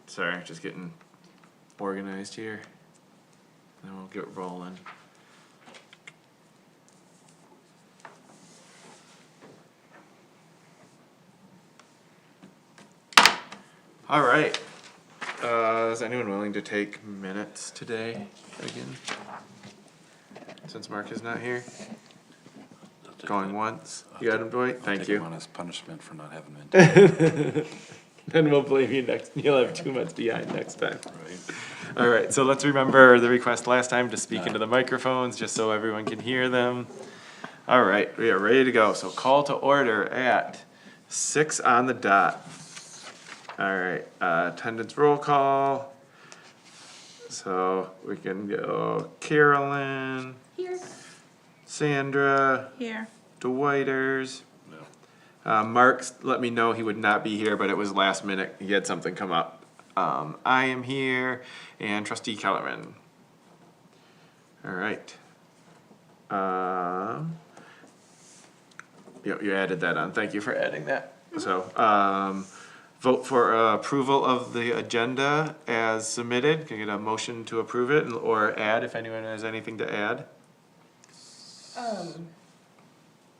Sorry, just getting organized here. Then we'll get rolling. All right. Is anyone willing to take minutes today again? Since Mark is not here? Going once? You got him, Dwight? Thank Take you. him on as punishment for not having been. Then we'll blame you next, you'll have 2 months behind next time. Right. All right, so let's remember the request last time to speak into the microphones, just so everyone can hear them. All right, we are ready to go. So call to order at 6 on the dot. All right, attendance roll call. So we can go Carolyn, Here. Sandra, Here. Dwighters. No. Mark's let me know he would not be here, but it was last minute. He had something come up. I am here, and Trustee Kellerman. All right. You added that on. Thank you for adding that. So, vote for approval of the agenda as submitted. Can I get a motion to approve it or add if anyone has anything to add?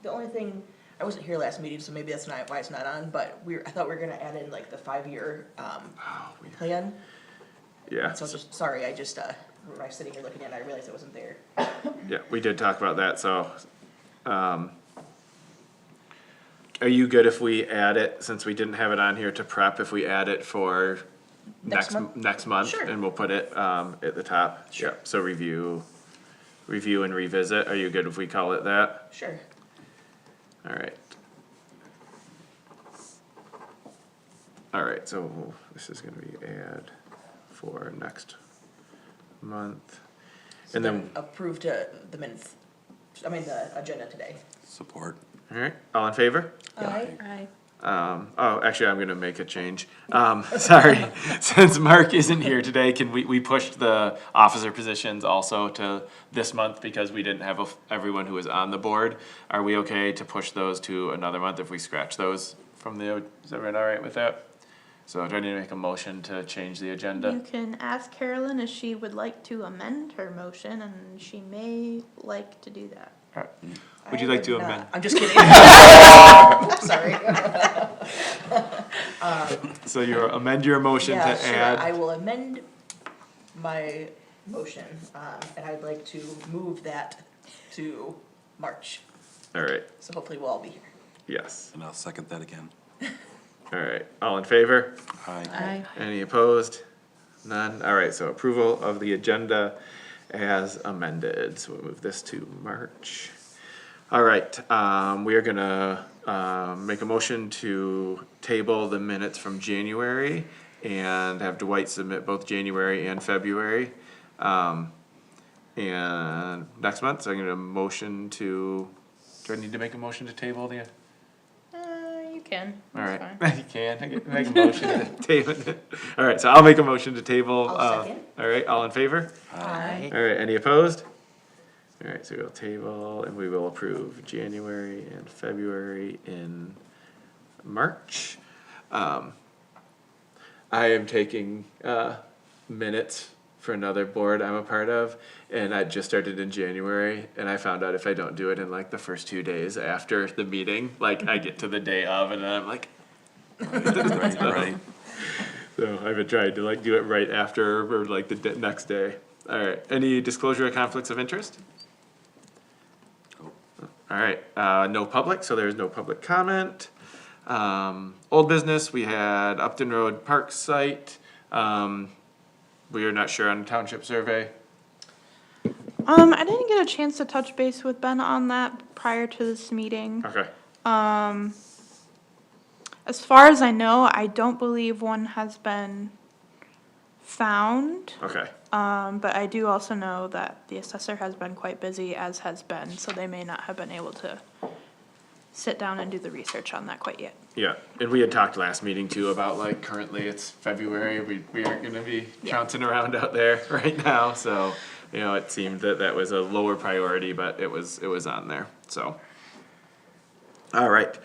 The only thing, I wasn't here last meeting, so maybe that's not why it's not on, but I thought we were gonna add in like the 5-year, plan. Yeah. So just, sorry, I just, when I was sitting here looking at it, I realized it wasn't there. Yeah, we did talk about that, so, are you good if we add it, since we didn't have it on here to prep, if we add it for Next month? next month? Sure. And we'll put it, at the top? Sure. Yep, so review and revisit, are you good if we call it that? Sure. Alright. Alright, so this is gonna be add for next month. So And then, approve the minutes, the agenda today. Support. alright, all in favor? Aye. Oh, actually, I'm gonna make a change. Sorry, since Mark isn't here today, can we pushed the officer positions also to this month because we didn't have everyone who was on the board? Are we okay to push those to another month if we scratch those from the, is everyone all right with that? So do I need to make a motion to change the You agenda? can ask Carolyn if she would like to amend her motion, and she may like to do that. Alright. Would you like to not. amend? I'm just kidding. Sorry. So you amend your motion Yeah, to sure, add? I will amend my motion, and I'd like to move that to March. Alright, So hopefully we'll all be here. yes. And I'll second that again. Alright, all in favor? Aye. Any opposed? None? Alright, so approval of the agenda as amended, so we'll move this to March. Alright, we are gonna, make a motion to table the minutes from January and have Dwight submit both January and February. And next month, so I'm gonna motion to, do I need to make a motion to table the? You can. Alright, That's fine. you can, I can make a motion to table it. Alright, so I'll make a motion to table. I'll second. Alright, all in favor? Aye. Alright, any opposed? Alright, so we'll table and we will approve January and February in March. I am taking, minutes for another board I'm a part of, and I just started in January, and I found out if I don't do it in like the first 2 days after the meeting, like I get to the day of and then I'm like, Right. so I've been trying to like do it right after or like the next day. Alright, any disclosure of conflicts of interest? Alright, no public, so there's no public comment. Old business, we had Upton Road Park site. We are not sure on the township survey. I didn't get a chance to touch base with Ben on that prior to this meeting. Okay, As far as I know, I don't believe one has been found. okay, But I do also know that the assessor has been quite busy, as has Ben, so they may not have been able to sit down and do the research on that quite yet. yeah, and we had talked last meeting too about like currently it's February, we aren't gonna be trouncing around out there right now, so. You know, it seemed that that was a lower priority, but it was on there, so. Alright,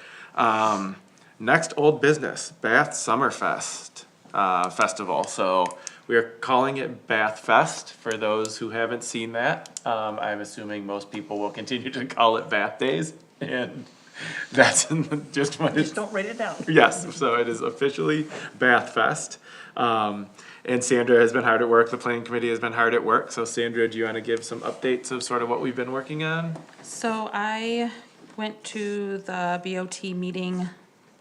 next old business, Bath Summerfest. festival. So we are calling it Bath Fest for those who haven't seen that. I'm assuming most people will continue to call it Bath Days, and that's just what it's. Just don't write it down. Yes, so it is officially Bath Fest. And Sandra has been hard at work, the planning committee has been hard at work, so Sandra, do you wanna give some updates of sort of what we've been working on? So I went to the BOT meeting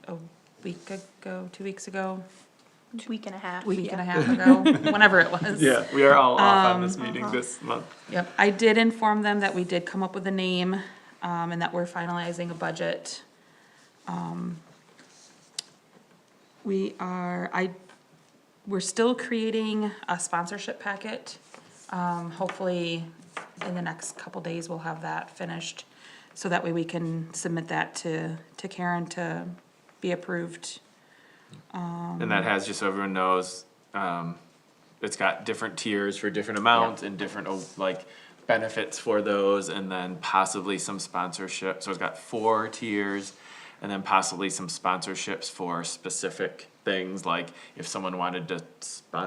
a week ago, 2 weeks ago, Week and a half. week and yeah. a half ago, whenever it was. Yeah, we are all off on this meeting this month. Yep, I did inform them that we did come up with a name, and that we're finalizing a budget. We're still creating a sponsorship packet. Hopefully, in the next couple days, we'll have that finished, so that way we can submit that to Karen to be approved. And that has, just so everyone knows, it's got different tiers for different amounts and different, like, benefits for those, and then possibly some sponsorship. So it's got 4 tiers, and then possibly some sponsorships for specific things, like if someone wanted to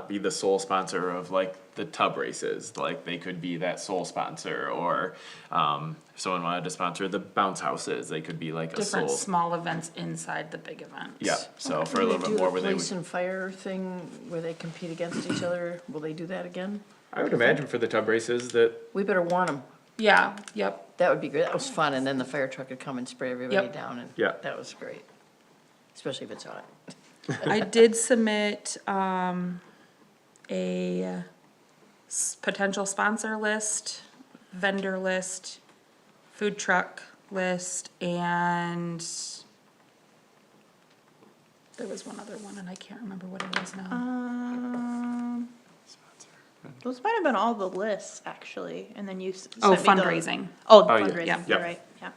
be the sole sponsor of like the tub races, like they could be that sole sponsor, or if someone wanted to sponsor the bounce houses, they could be like a Different sole. small events inside the big event. Yeah, so for a Will little they bit do more a where they police would, and fire thing where they compete against each other? Will they do that again? I would imagine for the tub races that, We better warn them. Yeah, yep, That would be great. That was fun. And then the fire truck would come and spray everybody Yep. down, and Yeah. that was great. Especially if it's hot. I did submit, potential sponsor list, vendor list, food truck list, and there was one other one, and I can't remember what it is now. Those might have been all the lists, actually, and then you Oh, sent me the- fundraising. Oh, Oh, yeah. fundraising, Yeah. you're Yep. right, yeah.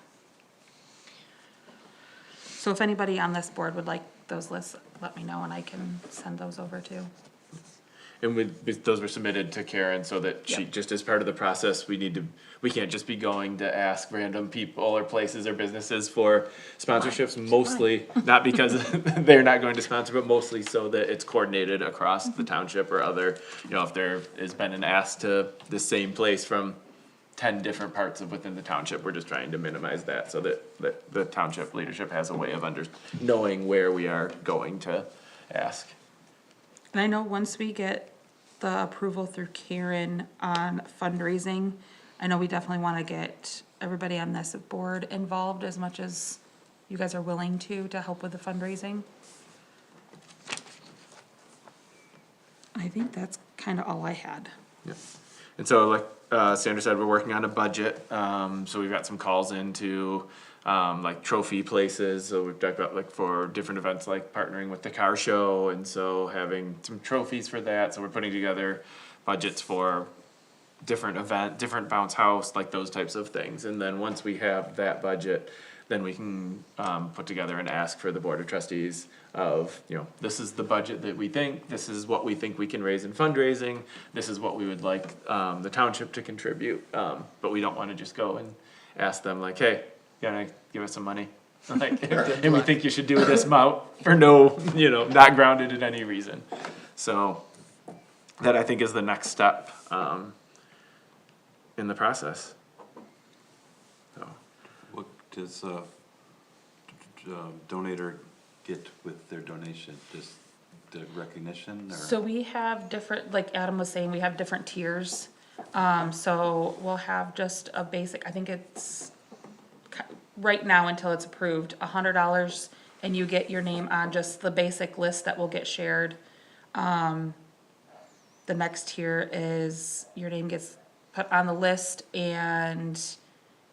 So if anybody on this board would like those lists, let me know, and I can send those over too. and those were submitted to Karen so that she, Yep. just as part of the process, we can't just be going to ask random people or places or businesses for sponsorships, mostly, not because they're not going to sponsor, but mostly so that it's coordinated across the township or other, if there has been an ask to the same place from 10 different parts of within the township, we're just trying to minimize that so that the township leadership has a way of knowing where we are going to ask. And I know once we get the approval through Karen on fundraising, I know we definitely wanna get everybody on this board involved as much as you guys are willing to help with the fundraising. I think that's kinda all I had. Yeah. And so like, Sandra said, we're working on a budget, so we've got some calls into, like trophy places, so we've talked about like for different events, like partnering with the car show, and so having some trophies for that, so we're putting together budgets for different bounce house, like those types of things, and then once we have that budget, then we can, put together and ask for the board of trustees of, this is the budget that we think, this is what we think we can raise in fundraising, this is what we would like, the township to contribute, but we don't wanna just go and ask them like, hey, you gotta give us some money. Like, and we think you should do this amount for no, not grounded in any reason. So, that I think is the next step, in the process. So. What does donator get with their donation? Just the recognition or? So we have different, like Adam was saying, we have different tiers. So we'll have just a basic, I think it's, right now until it's approved, $100, and you get your name on just the basic list that will get shared. The next tier is your name gets put on the list and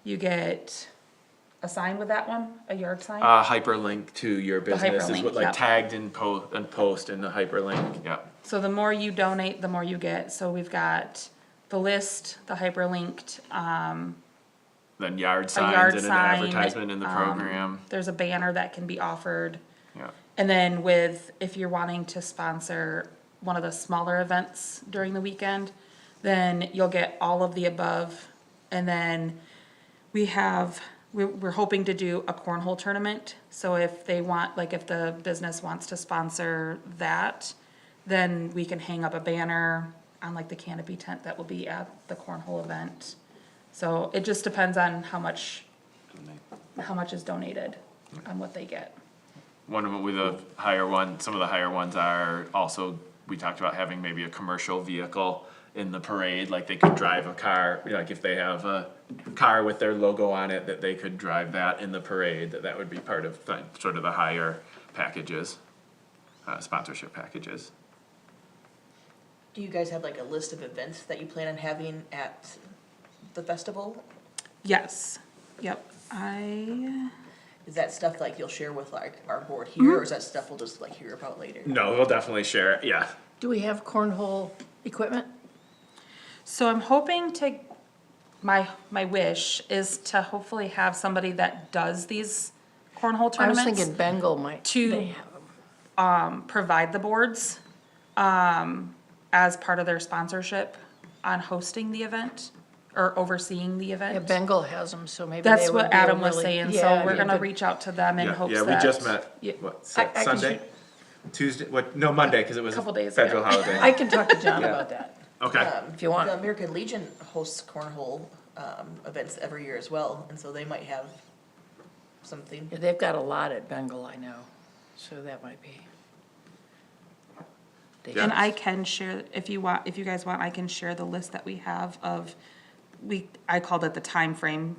you get a sign with that one, a yard sign. Hyperlink to your business is hyperlink, what, like yep. tagged in post in the hyperlink, yeah. So the more you donate, the more you get. So we've got the list, the hyperlinked, Then yard a signs yard and an sign. advertisement in the program, There's a banner that can be offered. yeah. And then if you're wanting to sponsor one of the smaller events during the weekend, then you'll get all of the above. And then we're hoping to do a cornhole tournament. So if they want, like if the business wants to sponsor that, then we can hang up a banner on like the canopy tent that will be at the cornhole event. So it just depends on how much is donated on what they get. One of them with a higher one, some of the higher ones are also, we talked about having maybe a commercial vehicle in the parade, like they could drive a car, you know, like if they have a car with their logo on it, that they could drive that in the parade, that would be part of sort of the higher packages, sponsorship packages. Do you guys have like a list of events that you plan on having at the festival? Yes, yep, Is that stuff like you'll share with like our board here, or is that stuff we'll just like hear about later? No, we'll definitely share it, yeah. Do we have cornhole equipment? so I'm hoping to, my wish is to hopefully have somebody that does these cornhole I was tournaments. thinking Bengal might, To- they have 'em. Provide the boards, as part of their sponsorship on hosting the event, or overseeing the Yeah, event. Bengal has them, so maybe they That's would what be a Adam was really- saying, yeah, so we're be a gonna good- reach out to them in Yeah, hopes yeah, that. we just met, Yeah. what, I can Sunday? Tuesday, what, no, Monday, cause it was a Couple days federal ago. holiday. I can talk to John Yeah. about that. Okay, If you want. The American Legion hosts cornhole, events every year as well, and so they might have something. Yeah, they've got a lot at Bengal, I know, so that might be. They Yeah. And I can share, if you guys want, I can share the list that we have of, I called it the time frame.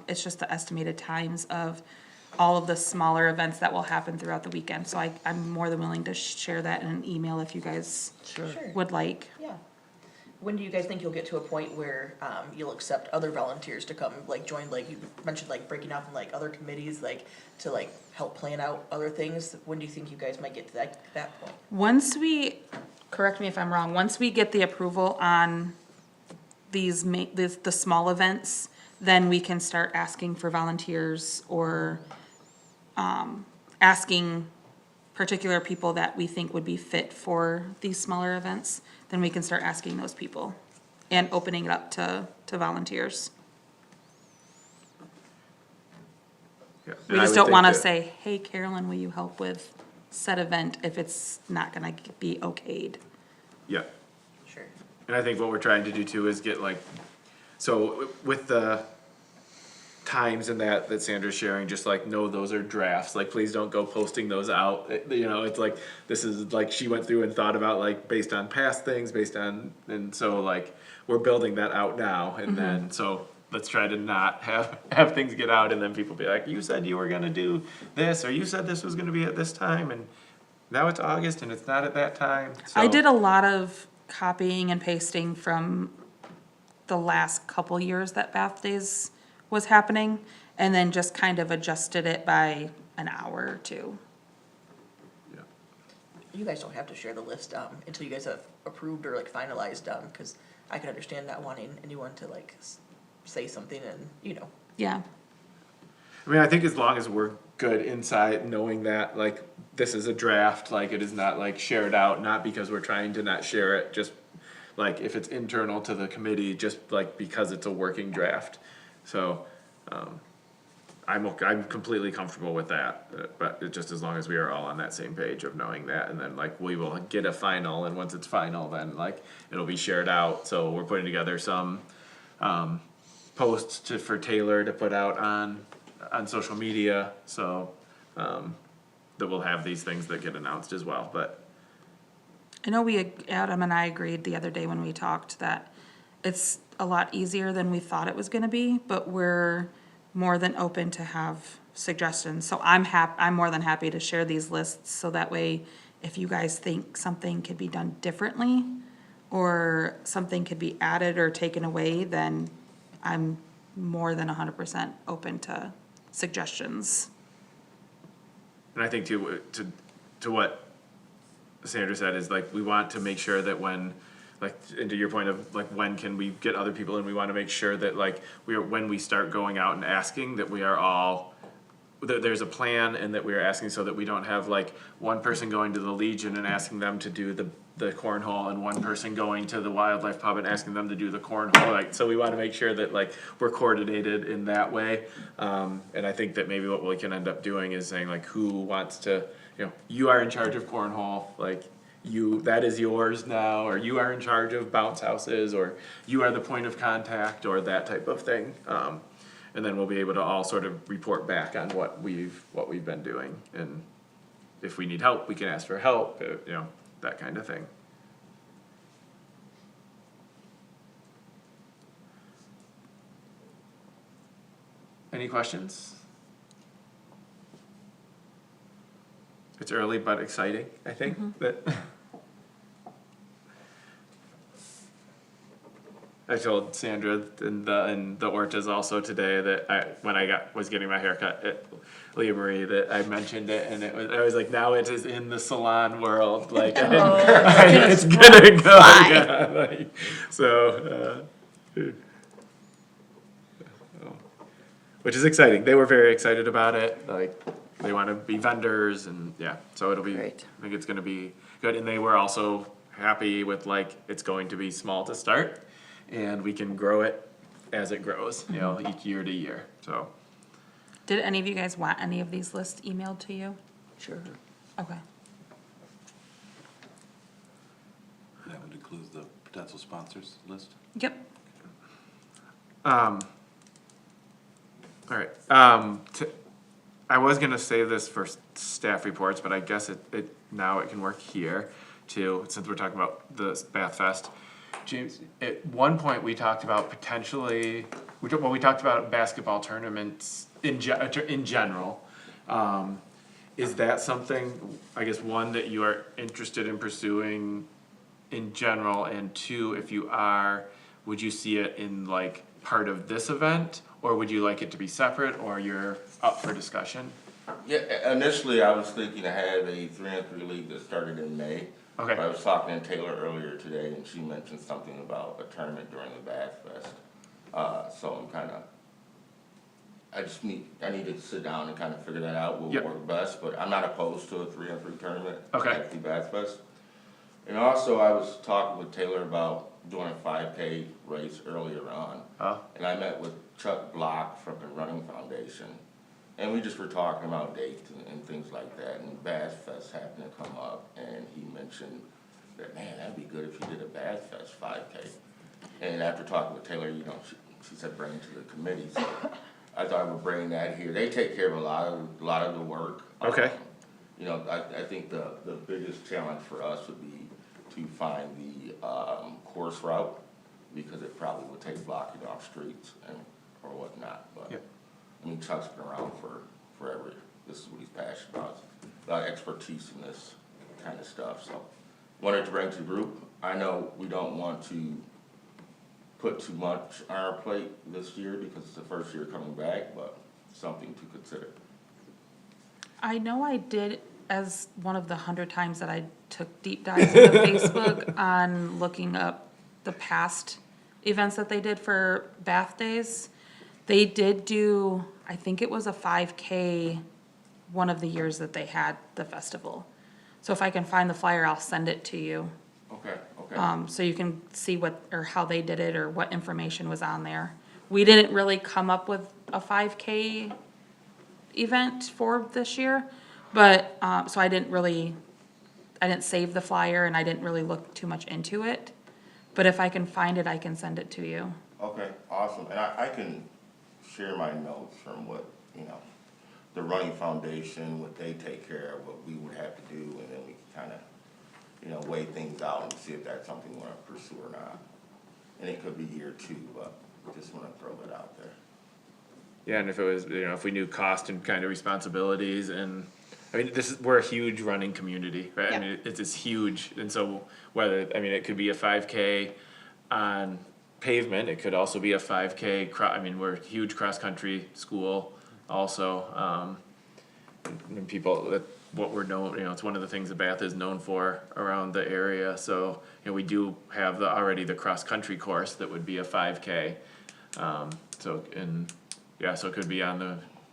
It's just the estimated times of all of the smaller events that will happen throughout the weekend. So I'm more than willing to share that in an email if you guys Sure. would like. Yeah. When do you guys think you'll get to a point where, you'll accept other volunteers to come, like, join, like, you mentioned, like, breaking off in, like, other committees, like, to, like, help plan out other things? When do you think you guys might get to that point? Once we, correct me if I'm wrong, once we get the approval on the small events, then we can start asking for volunteers or, asking particular people that we think would be fit for these smaller events, then we can start asking those people and opening it up to volunteers. yeah. We And I just would don't think wanna that- say, hey, Carolyn, will you help with said event if it's not gonna be okayed? Yeah. Sure. And I think what we're trying to do too is get like, so with the times and that Sandra's sharing, just like, no, those are drafts, like, please don't go posting those out. You know, it's like, this is like, she went through and thought about like, based on past things, and so like, we're building that out now, and then, so let's try to not have things get out and then people be like, you said you were gonna do this, or you said this was gonna be at this time, and now it's August and it's not at that time, so. I did a lot of copying and pasting from the last couple years that Bath Days was happening, and then just kind of adjusted it by an hour or two. Yeah. You guys don't have to share the list, until you guys have approved or like finalized, cause I can understand not wanting anyone to like say something and, you know. Yeah, I mean, I think as long as we're good inside knowing that, like, this is a draft, like, it is not like shared out, not because we're trying to not share it, just like if it's internal to the committee, just like because it's a working draft. So, I'm completely comfortable with that, but it just as long as we are all on that same page of knowing that, and then like we will get a final, and once it's final, then like it'll be shared out. So we're putting together some posts for Taylor to put out on social media, so that we'll have these things that get announced as well. But I know Adam and I agreed the other day when we talked that it's a lot easier than we thought it was gonna be, but we're more than open to have suggestions. So I'm more than happy to share these lists, so that way, if you guys think something could be done differently, or something could be added or taken away, then I'm more than 100% open to suggestions. And I think to what Sandra said is like, we want to make sure that when, like, and to your point of like, when can we get other people in, we wanna make sure that like, when we start going out and asking, that we are all, that there's a plan, and that we are asking so that we don't have like one person going to the Legion and asking them to do the cornhole, and one person going to the wildlife pub and asking them to do the cornhole, like, so we wanna make sure that like, we're coordinated in that way. And I think that maybe what we can end up doing is saying like, who wants to, you know, you are in charge of cornhole, like, that is yours now, or you are in charge of bounce houses, or you are the point of contact, or that type of thing. And then we'll be able to all sort of report back on what we've been doing, and if we need help, we can ask for help, that kind of thing. Any questions? It's early but exciting, I think, that. I told Sandra and the Ortas also today that when I was getting my haircut at Leah Marie, that I mentioned it, and I was like, now it is in the salon world, like, it's gonna go, yeah, like, so, which is exciting. They were very excited about it, like, they wanna be vendors, and, yeah, so it'll be, Great. I think it's gonna be good, and they were also happy with, like, it's going to be small to start, and we can grow it as it grows, each year to year, so. Did any of you guys want any of these lists emailed to you? Sure. Okay. That would include the potential sponsors list? Yep. All right, I was gonna save this for staff reports, but I guess now it can work here too, since we're talking about the Bath Fest. James, at one point, we talked about potentially, we talked about basketball tournaments in general. Is that something, I guess, one, that you are interested in pursuing in general, and two, if you are, would you see it in like part of this event, or would you like it to be separate, or you're up for discussion? Yeah, initially I was thinking I had a 3-on-3 league that started in May. Okay. I was talking to Taylor earlier today, and she mentioned something about a tournament during the Bath Fest. So I'm I need to sit down and kind of figure that out, what Yep. would work best, but I'm not opposed to a 3-on-3 tournament Okay. at the Bath Fest. And also I was talking with Taylor about doing a 5K race earlier on. Oh, And I met with Chuck Block from the Running Foundation, and we just were talking about dates and things like that, and Bath Fest happened to come up, and he mentioned that, man, that'd be good if you did a Bath Fest 5K. And after talking with Taylor, she said bring it to the committee, so I thought I would bring that here. They take care of a lot of the work. Okay. I think the biggest challenge for us would be to find the course route, because it probably would take blocking off streets or whatnot, but. Yep. I mean, Chuck's been around for forever. This is what he's passionate about. A lot of expertise in this kind of stuff, so. Wanted to bring to the group. I know we don't want to put too much on our plate this year because it's the first year coming back, but something to consider. I know I did, as one of the 100 times that I took deep dives into Facebook on looking up the past events that they did for Bath Days. They did do, I think it was a 5K one of the years that they had the festival. So if I can find the flyer, I'll send it to you. Okay, okay. So you can see how they did it or what information was on there. We didn't really come up with a 5K event for this year, but, so I didn't save the flyer and I didn't really look too much into it. But if I can find it, I can send it to you. Okay, awesome. And I can share my notes from what, the Running Foundation, what they take care of, what we would have to do, and then we can kind of, weigh things out and see if that's something we want to pursue or not. And it could be year 2, but just want to throw that out there. yeah, and if it was, if we knew cost and kind of responsibilities, and, I mean, we're a huge running community, right? I mean, it's huge, and so it could be a 5K on pavement, it could also be a 5K, we're a huge cross-country school also, and people, what we're known, it's one of the things that Bath is known for around the area, so, we do have already the cross-country course that would be a 5K, so it could be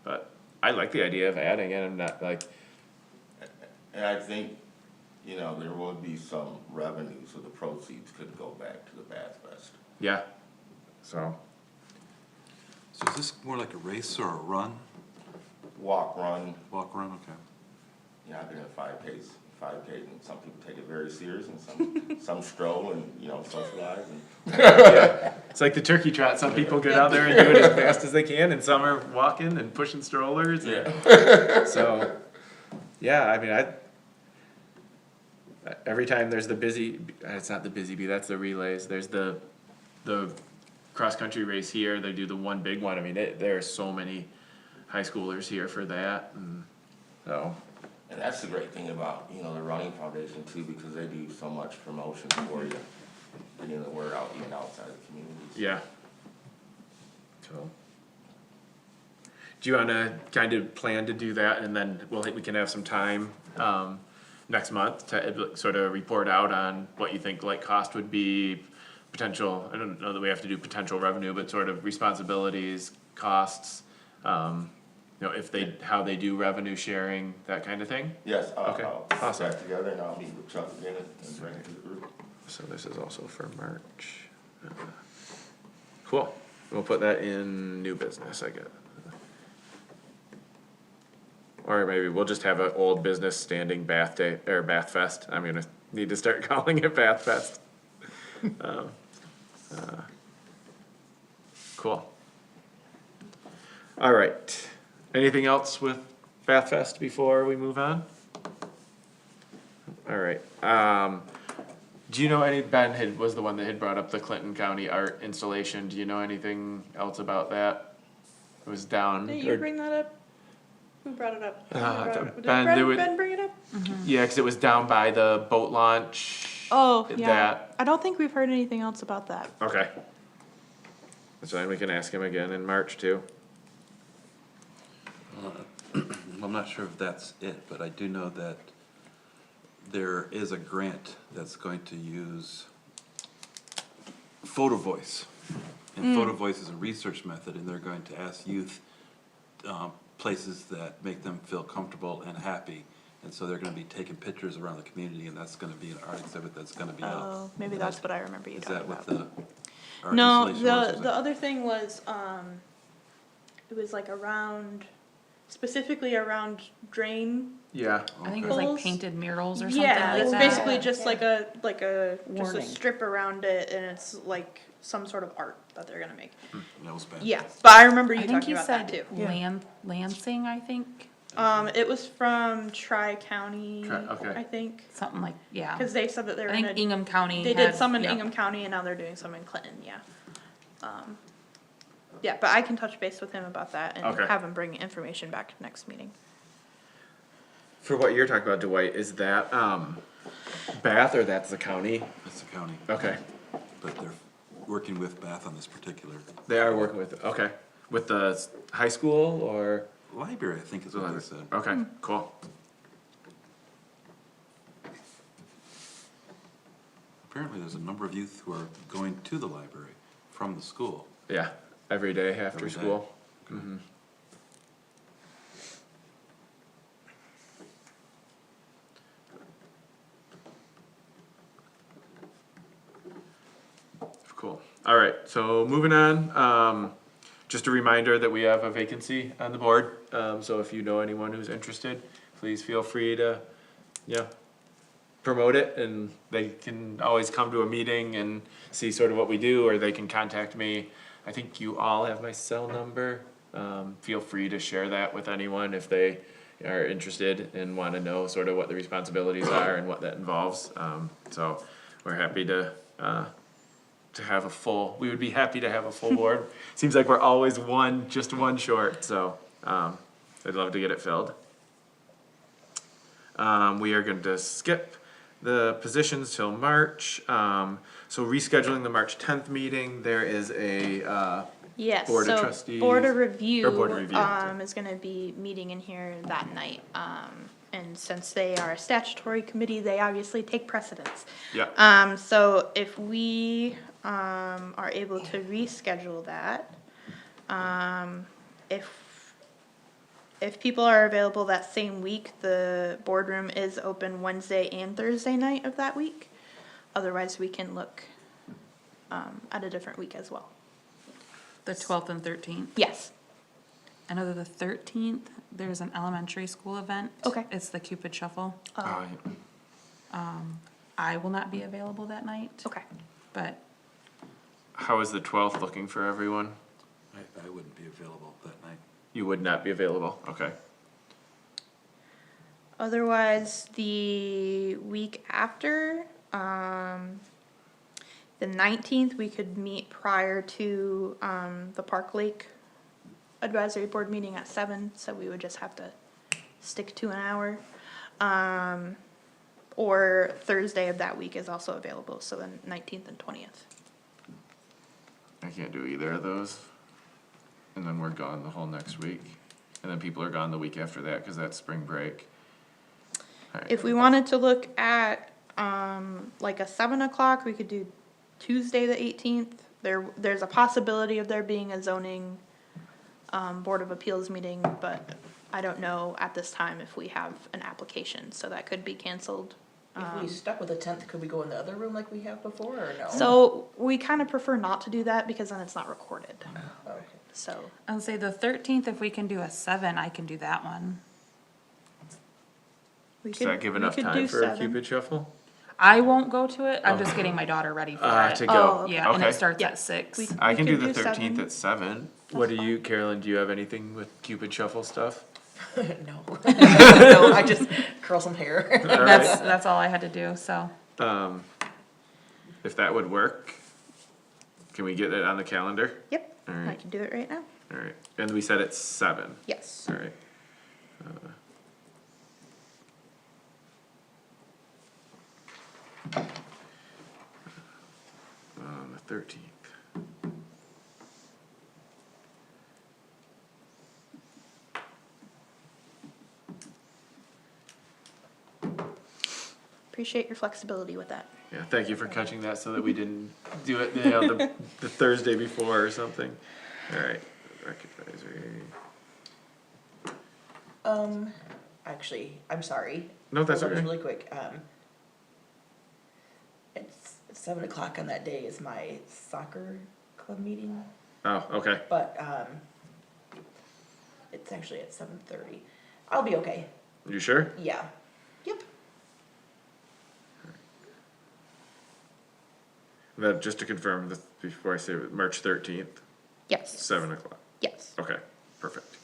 but I like the idea of adding it, I'm not like. And I think, there will be some revenue, so the proceeds could go back to the Bath Fest. Yeah, so, So is this more like a race or a run? Walk, run, Walk, run, okay. I've been in 5Ks 5K, and some people take it very serious, and some stroll and, you know, socialize, and It's like the turkey trot, some people get out there and do it as fast as they can, and some are walking and pushing strollers. So, yeah, I mean, every time there's the busy, it's not the busy bee, that's the relays, there's the cross-country race here, they do the one big one, I mean, there are so many high schoolers here for that, and so, and that's the great thing about, you know, the Running Foundation too, because they do so much promotion for you, getting the word out even outside the communities. yeah. So. Do you wanna kind of plan to do that, and then we can have some time, next month to sort of report out on what you think like cost would be, potential, I don't know that we have to do potential revenue, but sort of responsibilities, costs, you know, how they do revenue sharing, that kind of thing. Yes, Okay, I'll put awesome. that together, and I'll meet with Chuck again and bring it to the group. So this is also for March. Cool, we'll put that in new business, I guess. Or maybe we'll just have an old business standing Bath Day, or Bath Fest, I'm gonna need to start calling it Bath Fest. Cool. Alright, anything else with Bath Fest before we move on? Alright, do you know Ben was the one that had brought up the Clinton County art installation, do you know anything else about that? It was down. Did you bring that up? Who brought it up? Did Ben, Ben bring it up? Yeah, cause it was down by the boat launch. Oh, yeah. That, I don't think we've heard anything else about that. okay. That's fine, we can ask him again in March too. I'm not sure if that's it, but I do know that there is a grant that's going to use photo voice. And photo voice is a research method, and they're going to ask youth, places that make them feel comfortable and happy. And so they're gonna be taking pictures around the community, and that's gonna be an art exhibit that's gonna be out. Oh, maybe that's what I remember you Is talking that what about. the art No, installation was, or is the it- other thing was, it was like specifically around drain. Yeah, I think it was like Poles? painted murals or something Yeah, like it's that. basically just like a Warning. strip around it, and it's like some sort of art that they're gonna make. That was bad. Yeah, but I remember you I think talking he about that too. said Lansing, I think, It was from Tri-County, okay. I think, something like, yeah. cause they said that they I were think gonna, Ingham County they did had- some in yeah. Ingham County, and now they're doing some in Clinton, yeah. Yeah, but I can touch base with him about that and Okay. have him bring information back next meeting. for what you're talking about, Dwight, is that, Bath or that's the county? That's the county, Okay, but they're working with Bath on this particular they are working with, okay, with the high school or? library, I think is what they said. Okay, cool. Apparently, there's a number of youth who are going to the library from the school. Yeah, every day after Every day. school. Cool, alright, so moving on, just a reminder that we have a vacancy on the board, so if you know anyone who's interested, please feel free to, promote it, and they can always come to a meeting and see sort of what we do, or they can contact me. I think you all have my cell number, feel free to share that with anyone if they are interested and wanna know sort of what the responsibilities are and what that involves, so we're happy to have we would be happy to have a full board. Seems like we're always just one short, so, I'd love to get it filled. We are going to skip the positions till March, so rescheduling the March 10th meeting, there is a, Yes, Board of so Trustees- Board of Review, or Board of Review. is gonna be meeting in here that night. And since they are a statutory committee, they obviously take precedence. yeah, So if we, are able to reschedule that, if people are available that same week, the boardroom is open Wednesday and Thursday night of that week. Otherwise, we can look, at a different week as well. The 12th and 13th. Yes. I know that the 13th, there's an elementary school event. Okay. It's the Cupid Shuffle. oh, I will not be available that night, Okay. but How is the 12th looking for everyone? I wouldn't be available that night. You would not be available, okay. Otherwise, the week after, the 19th, we could meet prior to, the Park Lake Advisory Board meeting at 7, so we would just have to stick to an hour. Or Thursday of that week is also available, so the 19th and 20th. I can't do either of those. And then we're gone the whole next week. And then people are gone the week after that, cause that's spring break. Alright. If we wanted to look at, like a 7 o'clock, we could do Tuesday the 18th. There's a possibility of there being a zoning, Board of Appeals meeting, but I don't know at this time if we have an application, so that could be canceled. If we stuck with the 10th, could we go in the other room like we have before, or no? So we kind of prefer not to do that because then it's not recorded, Okay. so. I'll say the 13th, if we can do a 7, I can do that one. We Does that give enough could time do for a 7. Cupid shuffle? I won't go to it, I'm just getting my daughter ready for To it. go. Oh, okay. Yeah, and Okay. it starts Yeah. at 6. We- I can do could the do 13th 7. at 7. What do you, Carolyn, do you have anything with Cupid shuffle stuff? No. No, I just curl some hair. That's all I had to do, so. If that would work, can we get it on the calendar? Yep, I Alright, can do it right now. alright. And we said it's 7. Yes. Alright. On the 13th. Appreciate your flexibility with that. Yeah, thank you for catching that so that we didn't do it, the Thursday before or something. Alright, rec advisory. Actually, I'm sorry. No, that's Hold on okay. Really quick, it's 7 o'clock on that day is my soccer club meeting, Oh, okay. but, it's actually at 7:30. I'll be okay, You sure? yeah. Yep. That, just to confirm, before I say it, March 13th, Yes. 7 o'clock. Yes. Okay, perfect.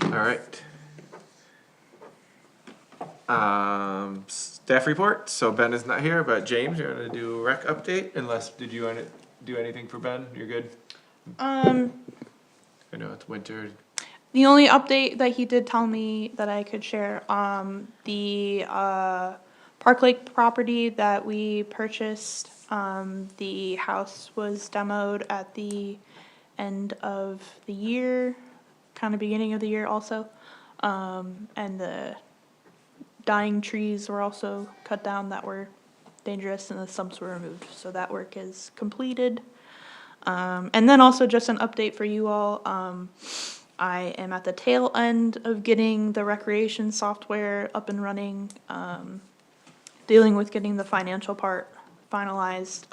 Alright. Staff report, so Ben is not here, but James, you're gonna do a rec update, unless, did you wanna do anything for Ben? You're good? I know it's winter. The only update that he did tell me that I could share, the Park Lake property that we purchased, the house was demoed at the end of the year, kind of beginning of the year also. And the dying trees were also cut down that were dangerous and the stumps were removed, so that work is completed. And then also just an update for you all, I am at the tail end of getting the recreation software up and running, dealing with getting the financial part finalized.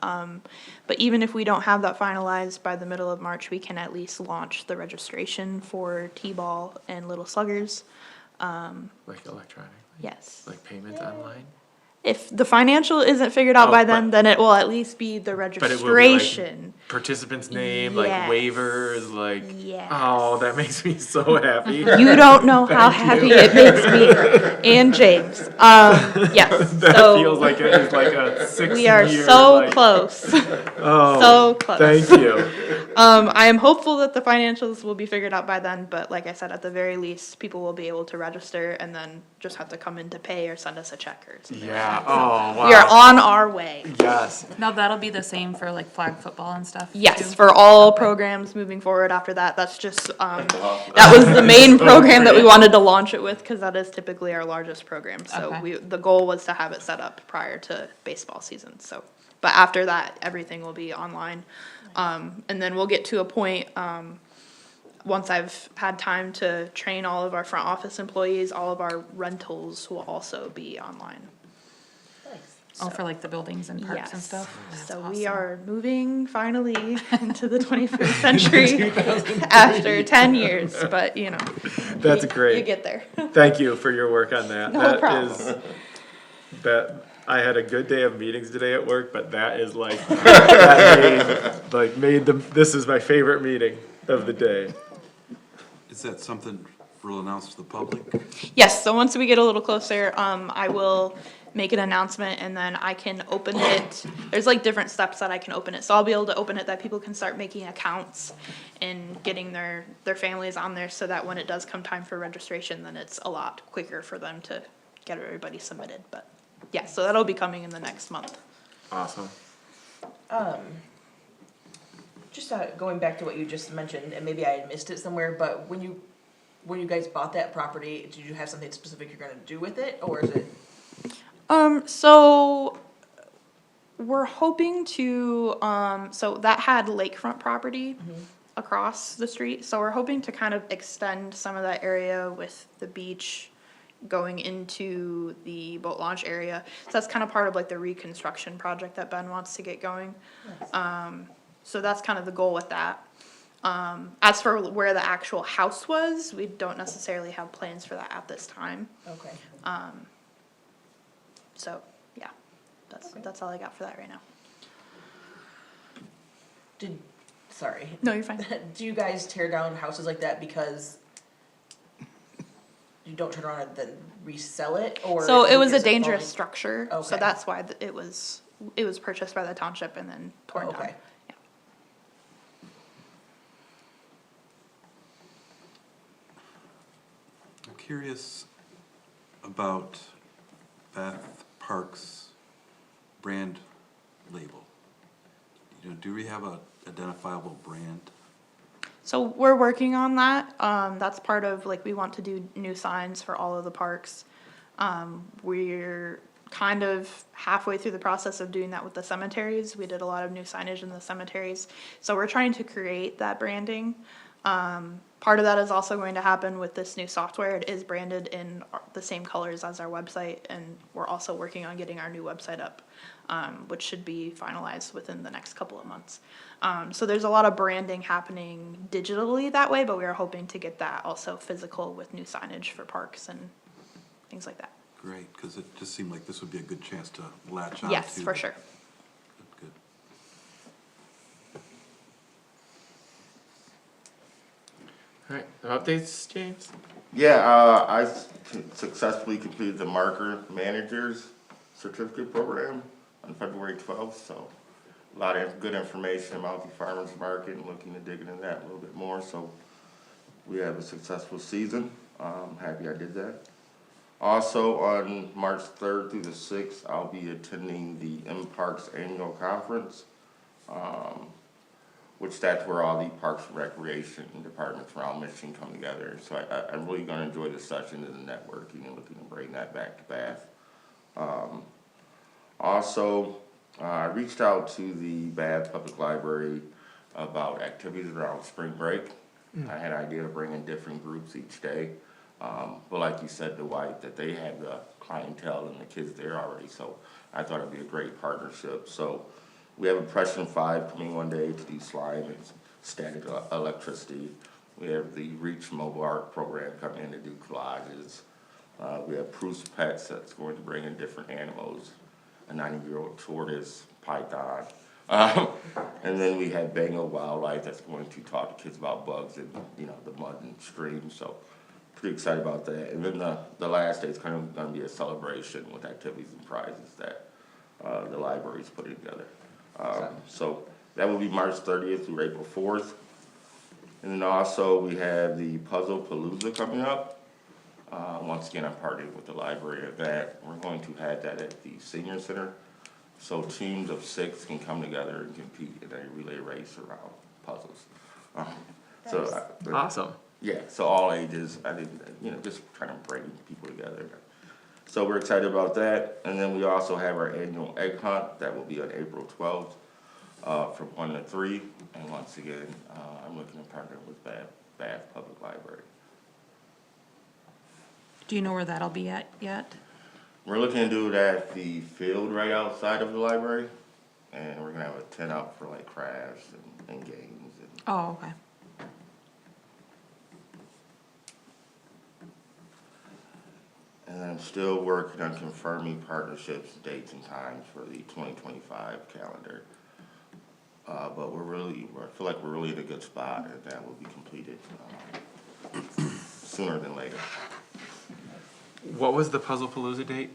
But even if we don't have that finalized by the middle of March, we can at least launch the registration for T-ball and Little Sluggers. Like electronic, Yes. like payments online? If the financial isn't figured out Oh, by but- then it will at least be the But it will be like registration. participant's name, like Yes. waivers, like, Yes. oh, that makes me so happy. You don't know how happy it makes me and James. Yes. That so feels like it is like a 6 we are year, so like, close. Oh, so close. thank you. I am hopeful that the financials will be figured out by then, but like I said, at the very least, people will be able to register and then just have to come in to pay or send us a check or something. Yeah, oh, wow. We are on our way. Yes. Now that'll be the same for like flag football and stuff? Yes, too? for all programs moving forward after that. That's just, that was the main So program that we great. wanted to launch it with, because that is typically our largest program. So Okay. the goal was to have it set up prior to baseball season, so. But after that, everything will be online. And then we'll get to a point, once I've had time to train all of our front office employees, all of our rentals will also be online. Nice. Oh, for like the buildings and parks and Yes. stuff? That's So we awesome. are moving finally into the 21st century after 10 years, but you know. That's you- great. You get there. Thank you for your work on that. No That problem. is- that, I had a good day of meetings today at work, but that is like, that made this is my favorite meeting of the day. Is that something we'll announce to the public? Yes, so once we get a little closer, I will make an announcement and then I can open it. There's like different steps that I can open it. So I'll be able to open it that people can start making accounts and getting their families on there so that when it does come time for registration, then it's a lot quicker for them to get everybody submitted. But yeah, so that'll be coming in the next month. Awesome. Just going back to what you just mentioned, and maybe I had missed it somewhere, but when you guys bought that property, did you have something specific you're gonna do with it, or is it? So we're hoping to, so that had lakefront property across the street, so we're hoping to kind of extend some of that area with the beach going into the boat launch area. So that's kind of part of like the reconstruction project that Ben wants to get going. So that's kind of the goal with that. As for where the actual house was, we don't necessarily have plans for that at this time. Okay. So, yeah, that's all I got for that right now. Sorry. No, you're fine. Do you guys tear down houses like that because you don't turn around and then resell it, or? So it was a is dangerous falling- structure, so Okay. that's why it was purchased by the township and then torn down. Okay. Yeah. I'm curious about Bath Park's brand label. You know, do we have a identifiable brand? So we're working on that. That's part of, like, we want to do new signs for all of the parks. We're kind of halfway through the process of doing that with the cemeteries. We did a lot of new signage in the cemeteries. So we're trying to create that branding. Part of that is also going to happen with this new software. It is branded in the same colors as our website, and we're also working on getting our new website up, which should be finalized within the next couple of months. So there's a lot of branding happening digitally that way, but we are hoping to get that also physical with new signage for parks and things like that. Great, because it just seemed like this would be a good chance to latch on to. Yes, for sure. Good. Alright, updates, James? Yeah, I successfully completed the marker managers certificate program on February 12th, so a lot of good information about the farmers market and looking to dig into that a little bit more, so we have a successful season. Happy I did that. Also, on March 3rd through the 6th, I'll be attending the M-Parks Annual Conference, which that's where all the Parks and Recreation departments around Michigan come together. So I'm really gonna enjoy the session and the networking and looking to bring that back to Bath. Also, I reached out to the Bath Public Library about activities around spring break. I had an idea of bringing different groups each day. But like you said, Dwight, that they have the clientele and the kids there already, so I thought it'd be a great partnership. So we have Impression 5 coming one day to do slime and static electricity. We have the Reach Mobile Art program coming in to do collages. We have Proust Pets that's going to bring in different animals, a 90-year-old tortoise, python. And then we have Bengal Wildlife that's going to talk to kids about bugs and, you know, the mud and streams, so pretty excited about that. And then the last day is kind of gonna be a celebration with activities and prizes that the library's putting together. So that will be March 30th through April 4th. And then also we have the Puzzle Palooza coming up. Once again, I'm partnering with the library of that. We're going to have that at the Senior Center. So teams of 6 can come together and compete in a relay race around puzzles. Awesome. Yeah, so all ages, I didn't, you know, just trying to bring people together. So we're excited about that. And then we also have our annual egg hunt that will be on April 12th from 1 to 3. And once again, I'm looking to partner with Bath Public Library. Do you know where that'll be at yet? We're looking to do it at the field right outside of the library, and we're gonna have a tent out for like crafts and games and. Oh, okay. And I'm still working on confirming partnerships, dates and times for the 2025 calendar. But I feel like we're really in a good spot and that will be completed, sooner than later. What was the Puzzle Palooza date?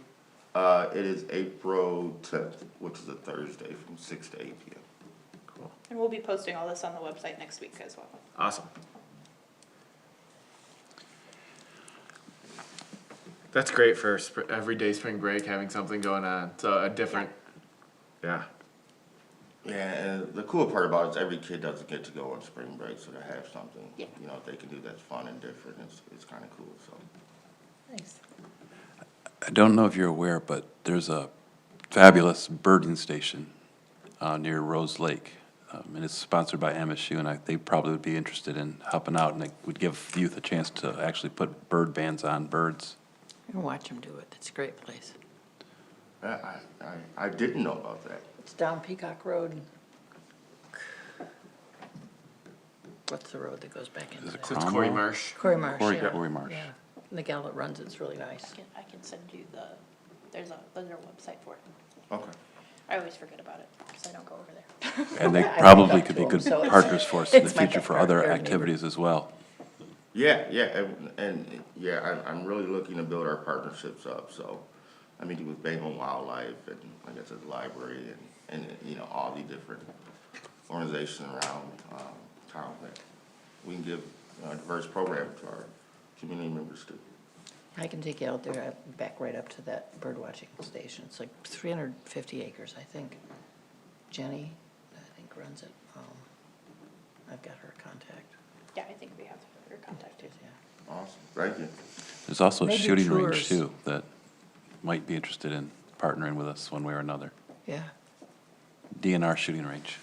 It is April 10th, which is a Thursday from 6 to 8 p.m. Cool. And we'll be posting all this on the website next week as well. Awesome. That's great for everyday spring break, having something going on. So a different, yeah. Yeah, and the cool part about it is every kid doesn't get to go on spring break, so to have something, Yeah. you know, they can do that's fun and different, it's kind of cool, so. Nice. I don't know if you're aware, but there's a fabulous birding station near Rose Lake. And it's sponsored by MSU, and they probably would be interested in helping out, and it would give youth a chance to actually put bird bands on birds. And watch them do it. It's a great place. I didn't know about that. It's down Peacock Road. What's the road that goes back into Is it that? So it's Corey Cromwell? Marsh. Corey Marsh, Corey- yeah. Corey Marsh. Yeah. And the gal that runs it's really nice. I can send you there's a website for it. Okay. I always forget about it, because I don't go over there. And they I probably went up could to be 'em, good so it's- partners for us in the it's my future for backyard, other they're a neighbor. activities as well. Yeah, and yeah, I'm really looking to build our partnerships up, so I'm meeting with Bayonne Wildlife and, like I said, the library and, you know, all the different organizations around, town that we can give a diverse program to our community members too. I can take you out there, back right up to that bird watching station. It's like 350 acres, I think. Jenny, I think, runs it. I've got her contact. Yeah, I think we have your contact too. Yeah. Awesome, thank you. There's also a Maybe shooting range tours. too that might be interested in partnering with us one way or another. Yeah. DNR shooting range.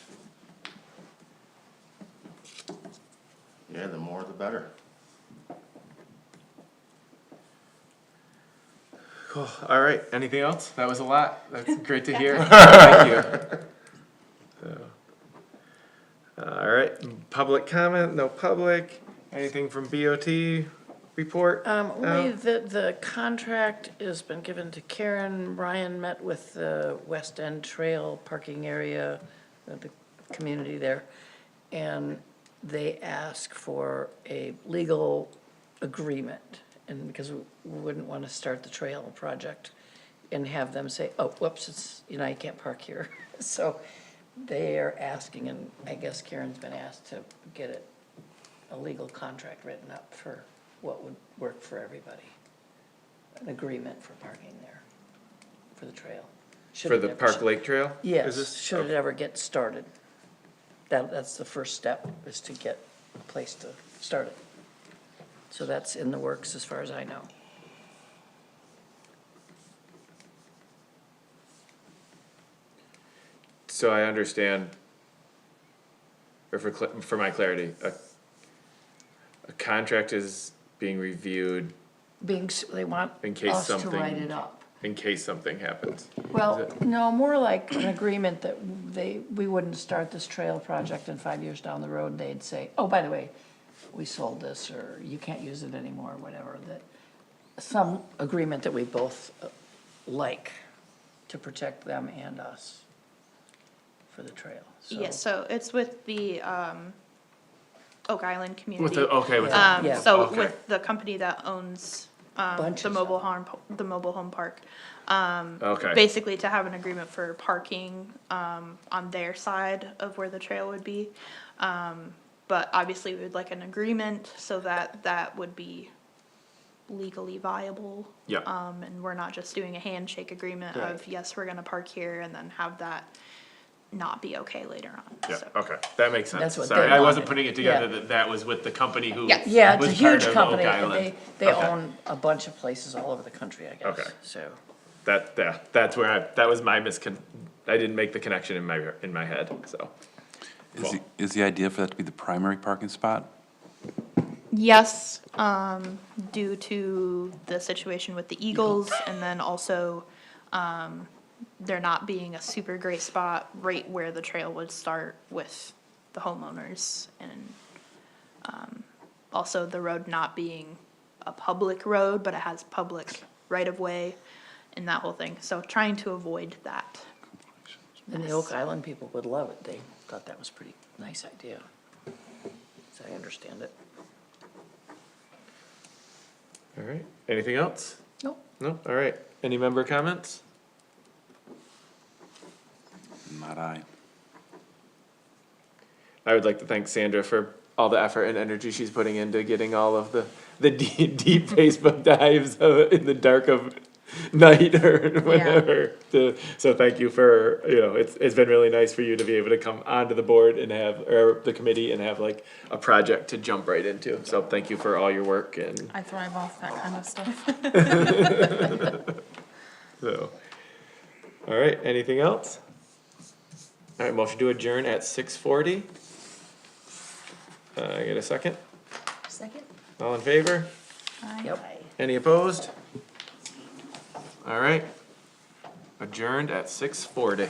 Yeah, the more the better. Cool. All right. Anything else? That was a lot. That's great to hear. Thank you. So, all right. Public comment? No public. Anything from BOT report? Only the contract has been given to Karen. Ryan met with the West End Trail parking area, the community there. And they ask for a legal agreement. And because we wouldn't want to start the trail project and have them say, oh, whoops, it's, you can't park here. So they are asking, and I guess Karen's been asked to get a legal contract written up for what would work for everybody. An agreement for parking there, for the trail. Should For it the ever- Park Lake Trail? Is Yes, this- should it ever get started. That's the first step, is to get a place to start it. So that's in the works as far as I know. So I understand, or for my clarity, a contract is being reviewed They want In case us to something- write it up. in case something happens. Well, Is it- no, more like an agreement that we wouldn't start this trail project and 5 years down the road, they'd say, oh, by the way, we sold this, or you can't use it anymore, or whatever, that, some agreement that we both like to protect them and us for the trail, so. Yes, so it's with the, Oak Island With community. the, okay, with the, Yeah. So Okay. with the company that owns, Bunch the of mobile home park. okay. Basically to have an agreement for parking, on their side of where the trail would be. But obviously we would like an agreement so that that would be legally viable. Yeah. And we're not just doing a handshake agreement Right. of, yes, we're gonna park here and then have that not be okay later on, Yeah, so. okay, that makes sense. That's what Sorry, they I wasn't wanted. putting it together Yeah. that that was with the company who Yes. Yeah, it's a was part huge of company, Oak and Island. they Okay. own a bunch of places all over the country, I guess, Okay. so. That's where that was my I didn't make the connection in my head, so. Is the idea for that to be the primary parking spot? Yes, due to the situation with the Eagles, and then also, there not being a super great spot right where the trail would start with the homeowners, and, also the road not being a public road, but it has public right-of-way and that whole thing, so trying to avoid that. And the Oak Island people would love it. They thought that was a pretty nice idea. As I understand it. All right, anything else? Nope. No, all right, any member comments? Not I. I would like to thank Sandra for all the effort and energy she's putting into getting all of the deep Facebook dives in the dark of night or whatever. So thank you for, it's been really nice for you to be able to come onto the board and have, or the committee and have like a project to jump right into. So thank you for all your work and I thrive off that kind of stuff. so. All right, anything else? All right, motion to adjourn at 6:40. I get a second? Second? All in favor? Yep. Any opposed? All right. Adjourned at 6:40.